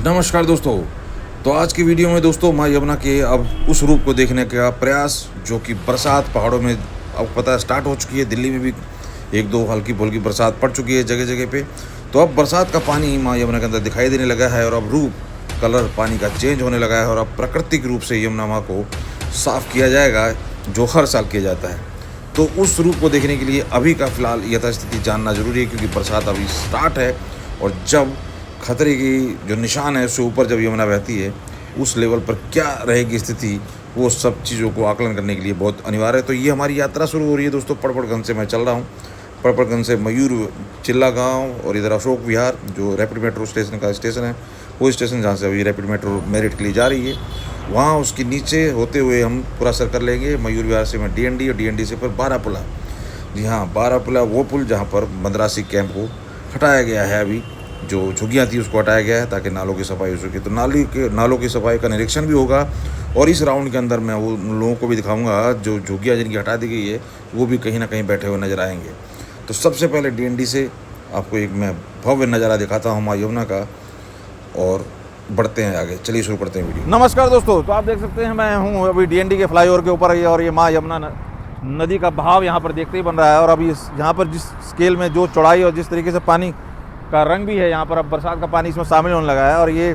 नमस्कार दोस्तों। तो आज की वीडियो में दोस्तों माँ यमुना के अब उस रूप को देखने का प्रयास जो कि बरसात पहाड़ों में अब पता है स्टार्ट हो चुकी है। दिल्ली में भी एक दो हल्की फुल्की बरसात पड़ चुकी है जगह जगह पे। तो अब बरसात का पानी माँ यमुना के अंदर दिखाई देने लगा है और अब रूप कलर पानी का चेंज होने लगा है और अब प्राकृतिक रूप से यमुना माँ को साफ़ किया जाएगा जो हर साल किया जाता है। तो उस रूप को देखने के लिए अभी का फ़िलहाल यथास्थिति जानना ज़रूरी है क्योंकि बरसात अभी स्टार्ट है और जब खतरे की जो निशान है उससे ऊपर जब यमुना बहती है उस लेवल पर क्या रहेगी स्थिति, वो सब चीज़ों को आकलन करने के लिए बहुत अनिवार्य है। तो ये हमारी यात्रा शुरू हो रही है दोस्तों। पड़पड़गंज से मैं चल रहा हूँ। पड़पड़गंज से मयूर चिल्ला गांव और इधर अशोक विहार जो रैपिड मेट्रो स्टेशन का स्टेशन है, वो स्टेशन जहाँ से अभी रैपिड मेट्रो मेरठ के लिए जा रही है, वहाँ उसके नीचे होते हुए हम पूरा सर्कल लेंगे। मयूर विहार से मैं DND और DND से फिर बारापुला। जी हाँ, बारापुला वो पुल जहाँ पर मद्रासी कैंप को हटाया गया है, अभी जो झुग्गियाँ थी उसको हटाया गया है ताकि नालों की सफाई हो सके। तो नालों की सफाई का निरीक्षण भी होगा और इस राउंड के अंदर मैं वो लोगों को भी दिखाऊंगा जो झुग्गियाँ जिनकी हटा दी गई है वो भी कहीं ना कहीं बैठे हुए नज़र आएंगे। तो सबसे पहले DND से आपको एक मैं भव्य नज़ारा दिखाता हूँ माँ यमुना का और बढ़ते हैं आगे। चलिए शुरू करते हैं वीडियो। नमस्कार दोस्तों, तो आप देख सकते हैं मैं हूँ अभी DND के फ्लाईओवर के ऊपर और ये माँ यमुना नदी का बहाव यहाँ पर देखते ही बन रहा है। और अभी यहाँ पर जिस स्केल में जो चौड़ाई और जिस तरीके से पानी का रंग भी है, यहाँ पर अब बरसात का पानी इसमें शामिल होने लगा है। और ये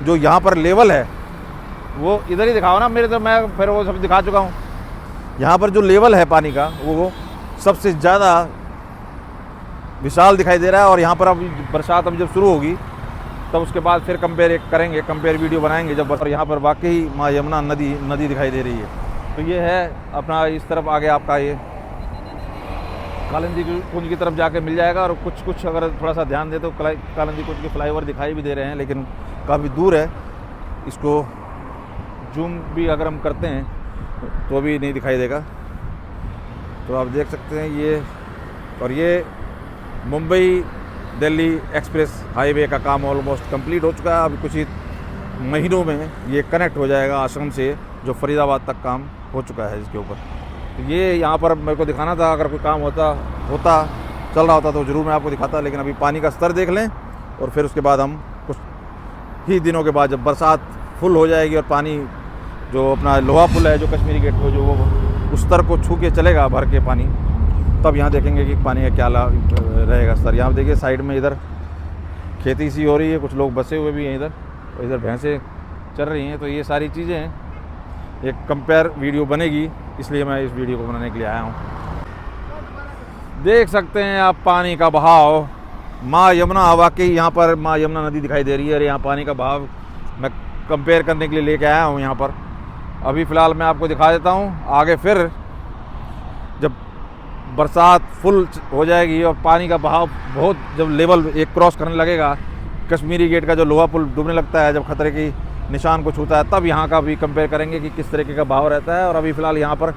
जो यहाँ पर लेवल है वो इधर ही दिखाओ ना मेरे, तो मैं फिर वो सब दिखा चुका हूँ। यहाँ पर जो लेवल है पानी का वो सबसे ज़्यादा विशाल दिखाई दे रहा है। और यहाँ पर अब बरसात अब जब शुरू होगी तब उसके बाद फिर कंपेयर वीडियो बनाएंगे जब। और यहाँ पर वाकई माँ यमुना नदी दिखाई दे रही है। तो ये है अपना इस तरफ आगे आपका ये कालिंदी कुंज की तरफ जाके मिल जाएगा। और कुछ अगर थोड़ा सा ध्यान दे तो कालिंदी कुंज के फ्लाईओवर दिखाई भी दे रहे हैं, लेकिन काफ़ी दूर है। इसको जूम भी अगर हम करते हैं तो भी नहीं दिखाई देगा। तो आप देख सकते हैं ये, और ये मुंबई दिल्ली एक्सप्रेस हाईवे का काम ऑलमोस्ट कंप्लीट हो चुका है। अभी कुछ ही महीनों में ये कनेक्ट हो जाएगा आश्रम से, जो फरीदाबाद तक काम हो चुका है इसके ऊपर। तो ये यहाँ पर मेरे को दिखाना था, अगर कोई काम चल रहा होता तो ज़रूर मैं आपको दिखाता। लेकिन अभी पानी का स्तर देख लें और फिर उसके बाद हम कुछ ही दिनों के बाद जब बरसात फुल हो जाएगी और पानी जो अपना लोहा पुल है जो कश्मीरी गेट पे जो वो उस स्तर को छू के चलेगा भर के पानी, तब यहाँ देखेंगे कि पानी का क्या रहेगा स्तर। यहाँ देखिए साइड में इधर खेती सी हो रही है, कुछ लोग बसे हुए भी हैं इधर, और इधर भैंसें चल रही हैं। तो ये सारी चीज़ें हैं, एक कंपेयर वीडियो बनेगी, इसलिए मैं इस वीडियो को बनाने के लिए आया हूँ। देख सकते हैं आप पानी का बहाव माँ यमुना, वाकई यहाँ पर माँ यमुना नदी दिखाई दे रही है। और यहाँ पानी का बहाव मैं कंपेयर करने के लिए लेके आया हूँ यहाँ पर। अभी फ़िलहाल मैं आपको दिखा देता हूँ। आगे फिर जब बरसात फुल हो जाएगी और पानी का बहाव बहुत जब लेवल एक क्रॉस करने लगेगा, कश्मीरी गेट का जो लोहा पुल डूबने लगता है जब खतरे की निशान को छूता है, तब यहाँ का भी कंपेयर करेंगे कि किस तरीके का बहाव रहता है। और अभी फ़िलहाल यहाँ पर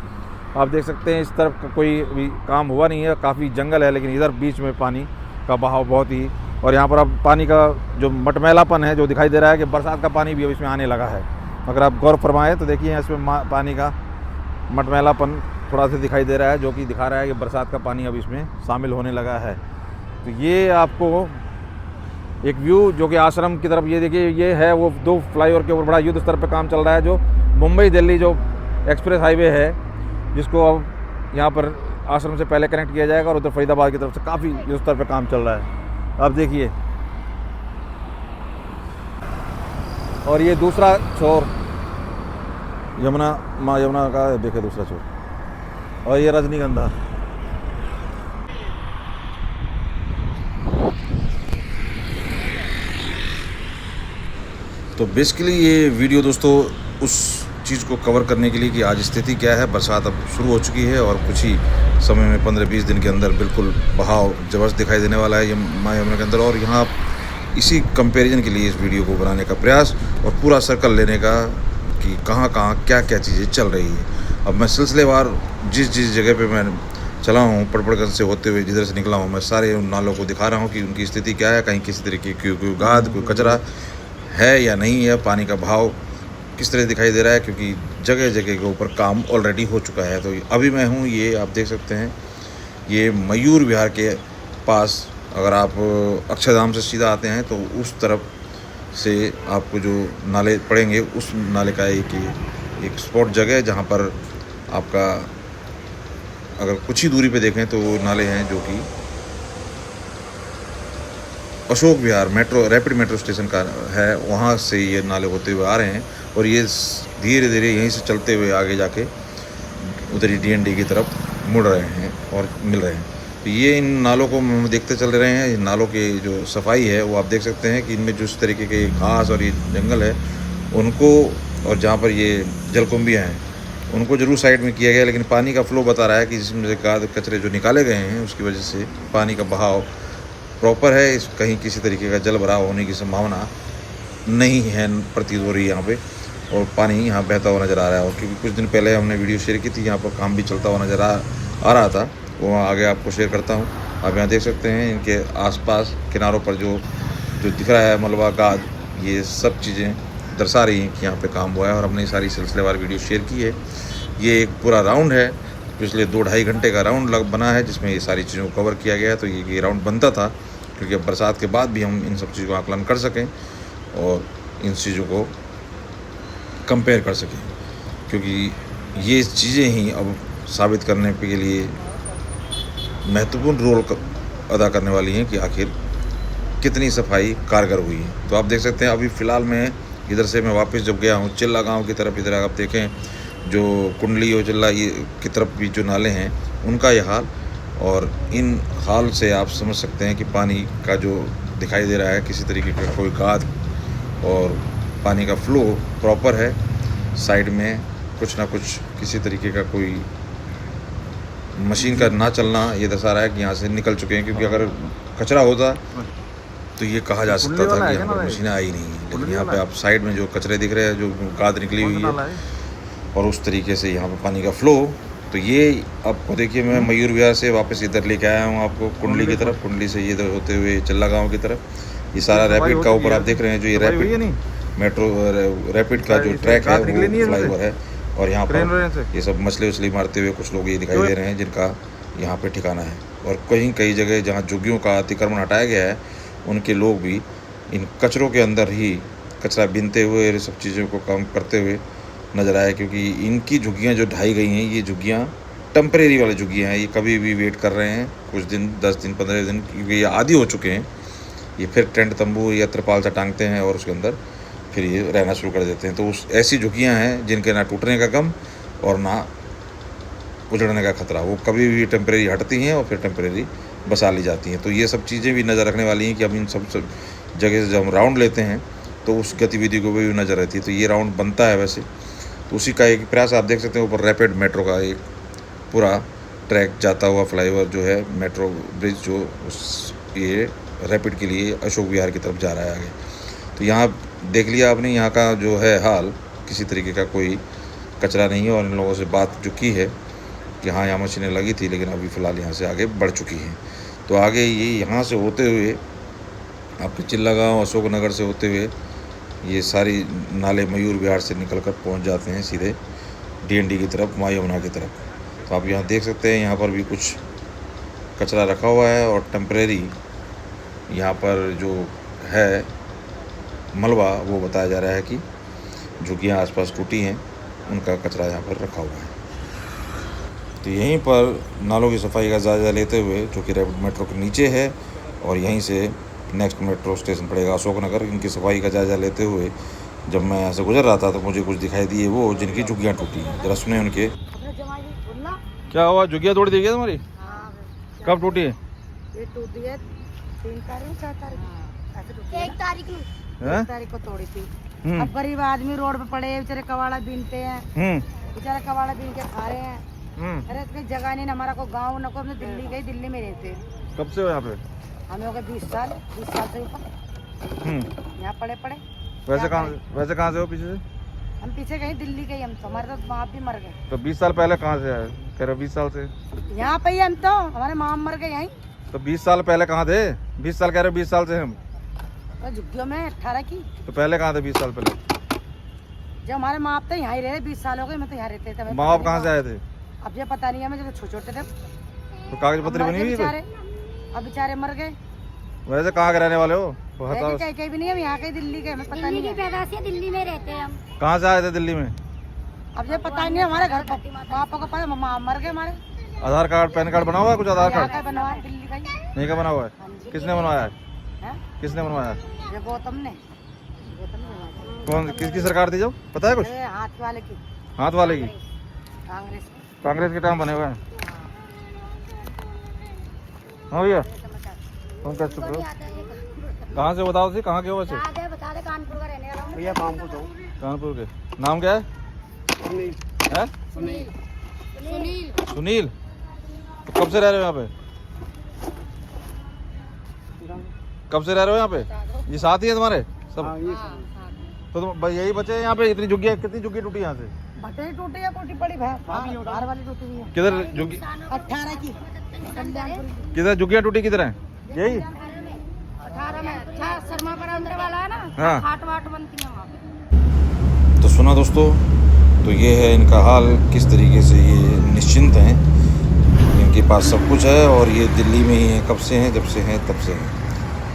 आप देख सकते हैं इस तरफ का कोई भी काम हुआ नहीं है, काफ़ी जंगल है, लेकिन इधर बीच में पानी का बहाव बहुत ही। और यहाँ पर अब पानी का जो मटमैलापन है जो दिखाई दे रहा है कि बरसात का पानी भी अब इसमें आने लगा है। अगर आप गौर फरमाएँ तो देखिए इसमें पानी का मटमैलापन थोड़ा सा दिखाई दे रहा है, जो कि दिखा रहा है कि बरसात का पानी अब इसमें शामिल होने लगा है। तो ये आपको एक व्यू जो कि आश्रम की तरफ, ये देखिए ये है वो 2 फ्लाईओवर के ऊपर बड़ा युद्ध स्तर पर काम चल रहा है, जो मुंबई दिल्ली जो एक्सप्रेस हाईवे है, जिसको अब यहाँ पर आश्रम से पहले कनेक्ट किया जाएगा और उधर फरीदाबाद की तरफ से काफ़ी युद्ध स्तर पर काम चल रहा है। आप देखिए, और ये दूसरा छोर यमुना माँ यमुना का देखिए दूसरा छोर, और ये रजनीगंधा। तो बेसिकली ये वीडियो दोस्तों उस चीज़ को कवर करने के लिए कि आज स्थिति क्या है। बरसात अब शुरू हो चुकी है और कुछ ही समय में 15-20 दिन के अंदर बिल्कुल बहाव ज़बरदस्त दिखाई देने वाला है ये माँ यमुना के अंदर। और यहाँ इसी कंपैरिजन के लिए इस वीडियो को बनाने का प्रयास और पूरा सर्कल लेने का कि कहाँ क्या चीज़ें चल रही है। अब मैं सिलसिलेवार जिस जगह पे मैं चला हूँ, पड़पड़गंज से होते हुए जिधर से निकला हूँ, मैं सारे उन नालों को दिखा रहा हूँ कि उनकी स्थिति क्या है, कहीं किसी तरीके की कोई गाद कोई कचरा है या नहीं है, पानी का बहाव किस तरह दिखाई दे रहा है, क्योंकि जगह जगह के ऊपर काम ऑलरेडी हो चुका है। तो अभी मैं हूँ, ये आप देख सकते हैं, ये मयूर विहार के पास। अगर आप अक्षरधाम से सीधा आते हैं तो उस तरफ से आपको जो नाले पड़ेंगे उस नाले का एक स्पॉट जगह है जहाँ पर आपका अगर कुछ ही दूरी पे देखें तो वो नाले हैं जो कि Ashok Vihar metro rapid metro station का है, वहाँ से ये नाले होते हुए आ रहे हैं और ये धीरे धीरे यहीं से चलते हुए आगे जाके उधर ही DND की तरफ मुड़ रहे हैं और मिल रहे हैं। तो ये इन नालों को हम देखते चल रहे हैं। इन नालों की जो सफाई है वो आप देख सकते हैं कि इनमें जिस तरीके के घास और ये जंगल है उनको, और जहाँ पर ये जलकुंभियाँ हैं उनको जरूर साइड में किया गया, लेकिन पानी का फ्लो बता रहा है कि जिसमें से कचरे जो निकाले गए हैं उसकी वजह से पानी का बहाव प्रॉपर है। इस कहीं किसी तरीके का जल भराव होने की संभावना नहीं है प्रतीत हो रही है यहाँ पे, और पानी यहाँ बहता हुआ नज़र आ रहा है। और क्योंकि कुछ दिन पहले हमने वीडियो शेयर की थी, यहाँ पर काम भी चलता हुआ नज़र आ रहा था, वो आगे आपको शेयर करता हूँ। आप यहाँ देख सकते हैं इनके आसपास किनारों पर जो दिख रहा है मलबा गाद, ये सब चीज़ें दर्शा रही हैं कि यहाँ पे काम हुआ है और हमने सारी सिलसिलेवार वीडियो शेयर की है। ये एक पूरा राउंड है, पिछले 2-2.5 घंटे का राउंड बना है जिसमें ये सारी चीज़ों को कवर किया गया है। तो ये राउंड बनता था क्योंकि अब बरसात के बाद भी हम इन सब चीज़ों का आकलन कर सकें और इन चीज़ों को कंपेयर कर सकें, क्योंकि ये चीज़ें ही अब साबित करने के लिए महत्वपूर्ण रोल अदा करने वाली हैं कि आखिर कितनी सफाई कारगर हुई है। तो आप देख सकते हैं अभी फ़िलहाल मैं इधर से मैं वापस जब गया हूँ चिल्ला गांव की तरफ, इधर आप देखें जो कुंडली और चिल्ला ये की तरफ भी जो नाले हैं उनका ये हाल, और इन हाल से आप समझ सकते हैं कि पानी का जो दिखाई दे रहा है किसी तरीके का कोई गाद और पानी का फ्लो प्रॉपर है। साइड में कुछ ना कुछ किसी तरीके का कोई मशीन का ना चलना ये दर्शा रहा है कि यहाँ से निकल चुके हैं, क्योंकि अगर कचरा होता तो ये कहा जा सकता था कि यहाँ पर मशीनें आई नहीं है। लेकिन यहाँ पे आप साइड में जो कचरे दिख रहे हैं, जो गाद निकली हुई है और उस तरीके से यहाँ पे पानी का फ्लो, तो ये आपको देखिए मैं मयूर विहार से वापस इधर लेके आया हूँ आपको कुंडली की तरफ, कुंडली से ये इधर होते हुए चिल्ला गाँव की तरफ। ये सारा रैपिड का ऊपर आप देख रहे हैं जो ये रैपिड मेट्रो रैपिड का जो ट्रैक है वो फ्लाईओवर है, और यहाँ पर ये सब मछली उछली मारते हुए कुछ लोग ये दिखाई दे रहे हैं जिनका यहाँ पे ठिकाना है। और कई जगह जहाँ झुग्गियों का अतिक्रमण हटाया गया है उनके लोग भी इन कचरों के अंदर ही कचरा बीनते हुए सब चीज़ों को काम करते हुए नज़र आए, क्योंकि इनकी झुग्गियाँ जो ढाई गई हैं ये झुग्गियाँ टेम्परेरी वाली झुग्गियाँ हैं। ये कभी भी वेट कर रहे हैं कुछ दिन, 10 दिन 15 दिन, क्योंकि ये आदी हो चुके हैं। ये फिर टेंट तंबू या त्रिपाल सा टांगते हैं और उसके अंदर फिर ये रहना शुरू कर देते हैं। तो उस ऐसी झुग्गियाँ हैं जिनके ना टूटने का गम और ना उजड़ने का खतरा, वो कभी भी टेम्परेरी हटती हैं और फिर टेम्परेरी बसा ली जाती हैं। तो ये सब चीज़ें भी नज़र रखने वाली हैं कि अब इन सब जगह से जब हम राउंड लेते हैं तो उस गतिविधि को भी नज़र रहती है। तो ये राउंड बनता है वैसे, तो उसी का एक प्रयास आप देख सकते हैं। ऊपर रैपिड मेट्रो का एक पूरा ट्रैक जाता हुआ फ्लाईओवर जो है मेट्रो ब्रिज, जो उस ये रैपिड के लिए अशोक विहार की तरफ जा रहा है आगे। तो यहाँ देख लिया आपने यहाँ का जो है हाल, किसी तरीके का कोई कचरा नहीं है। और इन लोगों से बात जो की है कि हाँ यहाँ मशीनें लगी थी, लेकिन अभी फ़िलहाल यहाँ से आगे बढ़ चुकी हैं। तो आगे ये यहाँ से होते हुए आपके चिल्ला गाँव अशोक नगर से होते हुए ये सारी नाले मयूर विहार से निकलकर पहुँच जाते हैं सीधे DND की तरफ, माँ यमुना की तरफ। तो आप यहाँ देख सकते हैं यहाँ पर भी कुछ कचरा रखा हुआ है और टेम्परेरी यहाँ पर जो है मलबा वो बताया जा रहा है कि झुग्गियाँ आसपास टूटी हैं उनका कचरा यहाँ पर रखा हुआ है। तो यहीं पर नालों की सफाई का जायज़ा लेते हुए, जो कि रैपिड मेट्रो के नीचे है और यहीं से नेक्स्ट मेट्रो स्टेशन पड़ेगा अशोक नगर, इनकी सफाई का जायज़ा लेते हुए जब मैं यहाँ से गुजर रहा था तो मुझे कुछ दिखाई दिए वो जिनकी झुग्गियाँ टूटी हैं। जरा सुने उनके। क्या हुआ, झुग्गियाँ तोड़ दी क्या तुम्हारी? कब टूटी है? ये टूटी है 3 तारीख 4 तारीख, 1 तारीख को तोड़ी थी। अब गरीब आदमी रोड पे पड़े हैं, बेचारे कवाड़ा बीनते हैं, बेचारे कवाड़ा बीन के खा रहे हैं। अरे इतनी जगह नहीं, हमारा को गाँव न को, अपने दिल्ली गई, दिल्ली में रहते। कब से हो यहाँ पे? हमें हो गए 20 साल से ऊपर यहाँ पड़े। वैसे कहाँ से हो? पीछे से? हम पीछे गए दिल्ली के, हम तो हमारे तो माँ भी मर गए। तो 20 साल पहले कहाँ से आए? कह रहे 20 साल से यहाँ पे ही हम तो, हमारे माँ मर गए यहीं। तो 20 साल पहले कहाँ थे? 20 साल कह रहे 20 साल से हम तो झुग्गियों में 18 की। तो पहले कहाँ थे 20 साल पहले? जब हमारे माँ बाप तो यहाँ ही रहे, 20 साल हो गए, मैं तो यहाँ रहते थे। माँ बाप कहाँ से आए थे? अब ये पता नहीं है, हमें जब छोटे थे। तो कागज पत्र बनी हुई है? अब बेचारे मर गए। वैसे कहाँ के रहने वाले हो? बताओ। कहीं भी नहीं, हम यहाँ के दिल्ली के, हमें पता नहीं है। पैदाशी है, दिल्ली में रहते हैं हम। कहाँ से आए थे दिल्ली में? अब ये पता नहीं, हमारे घर पापा को पता, मर गए हमारे। आधार कार्ड पैन कार्ड बना हुआ है? कुछ आधार कार्ड यहाँ का बनवा है, दिल्ली का ही। नहीं का बना हुआ है? किसने बनवाया है? हैं? किसने बनवाया? ये गौतम ने बनवाया। कौन, किसकी सरकार थी जब, पता है कुछ? ये हाथ वाले की, हाथ वाले की? कांग्रेस की। कांग्रेस के टाइम बने हुए हैं। हाँ भैया, तुम कैसे चुप रहे हो? कहाँ से बताओ जी, कहाँ के हो वैसे? बता दे, कानपुर का रहने वाला हूँ भैया कानपुर जाओ। कानपुर के। नाम क्या है? है? सुनील। सुनील। तो कब से रह रहे हो यहाँ पे? कब से रह रहे हो यहाँ पे? ये साथ ही है तुम्हारे सब? तो तुम यही बचे हैं यहाँ पे? इतनी झुग्गियाँ, कितनी झुग्गी टूटी यहाँ से? भटे टूटी है, टूटी पड़ी बाहर वाली टूटी हुई है। किधर झुग्गी? 18 की कल्याणपुर की। किधर झुग्गियाँ टूटी, किधर है? यही 18 में। अच्छा, शर्मा पर अंदर वाला है ना, हाँ। खाट वाट बनती है वहाँ पे। तो सुना दोस्तों, तो ये है इनका हाल, किस तरीके से ये निश्चिंत हैं, इनके पास सब कुछ है और ये दिल्ली में ही हैं। कब से हैं? जब से हैं तब से हैं।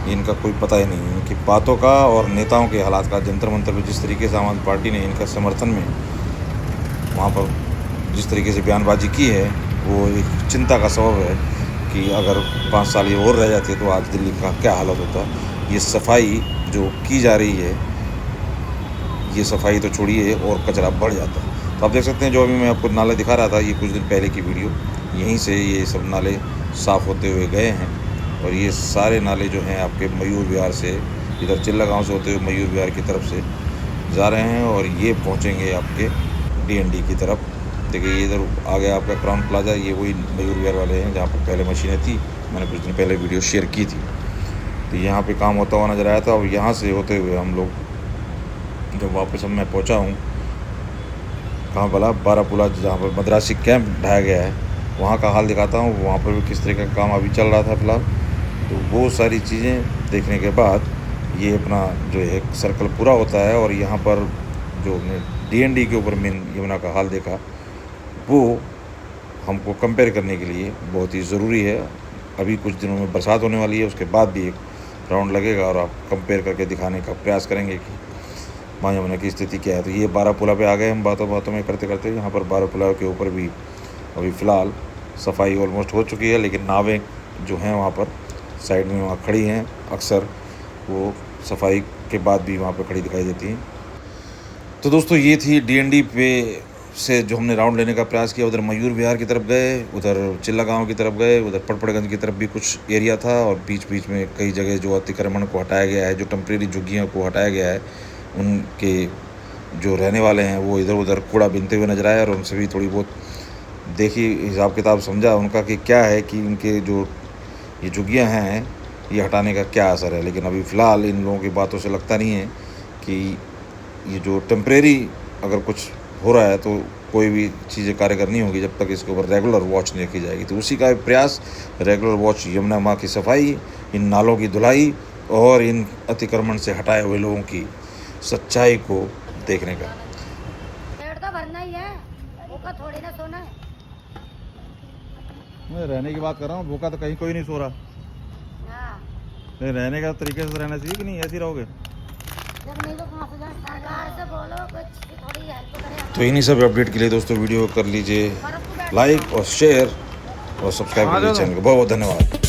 इनका कोई पता ही नहीं है इनकी बातों का और नेताओं के हालात का। जंतर मंतर में जिस तरीके से आम आदमी पार्टी ने इनका समर्थन में वहाँ पर जिस तरीके से बयानबाजी की है, वो एक चिंता का सबब है कि अगर 5 साल ये और रह जाते तो आज दिल्ली का क्या हालत होता। ये सफाई जो की जा रही है, ये सफाई तो छोड़िए और कचरा बढ़ जाता। तो आप देख सकते हैं, जो अभी मैं आपको नाले दिखा रहा था, ये कुछ दिन पहले की वीडियो, यहीं से ये सब नाले साफ़ होते हुए गए हैं। और ये सारे नाले जो हैं आपके मयूर विहार से, इधर चिल्ला गांव से होते हुए मयूर विहार की तरफ से जा रहे हैं और ये पहुंचेंगे आपके DND की तरफ। देखिए ये इधर आ गया आपका क्राउन प्लाजा, ये वही मयूर विहार वाले हैं जहाँ पर पहले मशीनें थी, मैंने कुछ दिन पहले वीडियो शेयर की थी। तो यहाँ पे काम होता हुआ नज़र आया था। और यहाँ से होते हुए हम लोग जब वापस मैं पहुँचा हूँ, कहाँ भला, बारापुला, जहाँ पर मद्रासी कैंप ढाया गया है, वहाँ का हाल दिखाता हूँ। वहाँ पर भी किस तरह का काम अभी चल रहा था फिलहाल। तो वो सारी चीज़ें देखने के बाद ये अपना जो है सर्कल पूरा होता है। और यहाँ पर जो हमने DND के ऊपर मेन यमुना का हाल देखा, वो हमको कंपेयर करने के लिए बहुत ही ज़रूरी है। अभी कुछ दिनों में बरसात होने वाली है, उसके बाद भी एक राउंड लगेगा और आप कंपेयर करके दिखाने का प्रयास करेंगे कि माँ यमुना की स्थिति क्या है। तो ये बारापुला पे आ गए हम बातों बातों में करते करते। यहाँ पर बारापुला के ऊपर भी अभी फ़िलहाल सफाई ऑलमोस्ट हो चुकी है, लेकिन नावें जो हैं वहाँ पर साइड में वहाँ खड़ी हैं, अक्सर वो सफाई के बाद भी वहाँ पर खड़ी दिखाई देती हैं। तो दोस्तों ये थी DND पे से जो हमने राउंड लेने का प्रयास किया। उधर मयूर विहार की तरफ गए, उधर चिल्ला गांव की तरफ गए, उधर पड़पड़गंज की तरफ भी कुछ एरिया था और बीच बीच में कई जगह जो अतिक्रमण को हटाया गया है, जो टेम्परेरी झुग्गियों को हटाया गया है, उनके जो रहने वाले हैं वो इधर उधर कूड़ा बीनते हुए नजर आए। और उनसे भी थोड़ी बहुत देखी, हिसाब किताब समझा उनका कि क्या है कि उनके जो ये झुग्गियाँ हैं ये हटाने का क्या असर है। लेकिन अभी फ़िलहाल इन लोगों की बातों से लगता नहीं है कि ये जो टेम्परेरी अगर कुछ हो रहा है तो कोई भी चीज़ें कार्यकर नहीं होगी जब तक इसके ऊपर रेगुलर वॉच नहीं रखी जाएगी। तो उसी का प्रयास, रेगुलर वॉच, यमुना माँ की सफाई, इन नालों की धुलाई और इन अतिक्रमण से हटाए हुए लोगों की सच्चाई को देखने का। पेड़ तो भरना ही है, भूखा थोड़ी ना सोना है। मैं रहने की बात कर रहा हूँ, भूखा तो कहीं कोई नहीं सो रहा। हाँ। नहीं, रहने का तरीके से रहना चाहिए कि नहीं, ऐसे ही रहोगे? जब नहीं तो कहाँ से जाए? सरकार से बोलो कुछ थोड़ी हेल्प करे। तो इन्हीं सब अपडेट के लिए दोस्तों वीडियो कर लीजिए लाइक और शेयर और सब्सक्राइब कर लीजिए चैनल को। बहुत बहुत धन्यवाद।